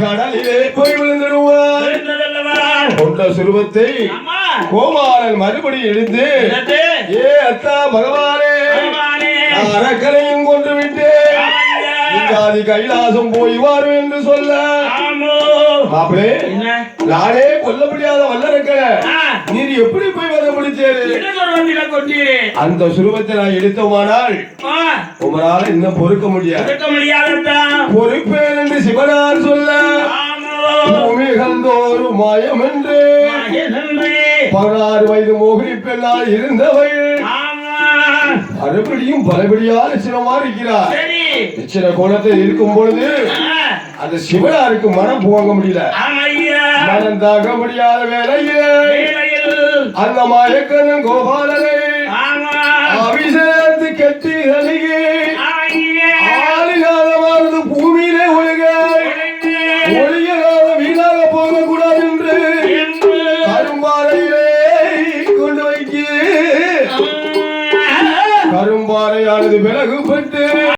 கடலிலே போய் விழுந்துடுவார். கொண்ட சுரூபத்தை கோமாளன் மறுபடி எடுத்து, ஏ அத்தா பகவானே, அரக்கனையும் கொண்டு விட்டேன், இங்காதி கைலாசம் போய் வாரு என்று சொல்ல, மாப்பிளே நானே கொல்ல முடியாத வல்லரக்கன நீர் எப்படி போய் வர முடிச்சேரு? அந்த சுரூபத்தை நான் எடுத்தோமானால் உங்களால இன்னும் பொறுக்க முடியாது. பொறுப்பேன் என்று சிவனார் சொல்ல, பூமிகந்தோறு மாயம் என்று 16 வயது மோகினி பெண்ணால் இருந்தவள் மறுபடியும் பலபடியான சிவமா இருக்கிறார். சின்ன கோலத்தில் இருக்கும் பொழுது அந்த சிவனாருக்கு மனம் போக முடியல. மனம் தாக்க முடியாத வேலையில் அந்த மாயக்கண்ணன் கோபாலனை அபிஷேகத்து கட்டி அழுகி ஆளுகாலமானது பூமியிலே ஒழுக ஒளியலாத வீணாக போகக்கூடாது என்று கரும்பாறையிலே கொண்டு வைக்க கரும்பாறையானது விலகுபட்டு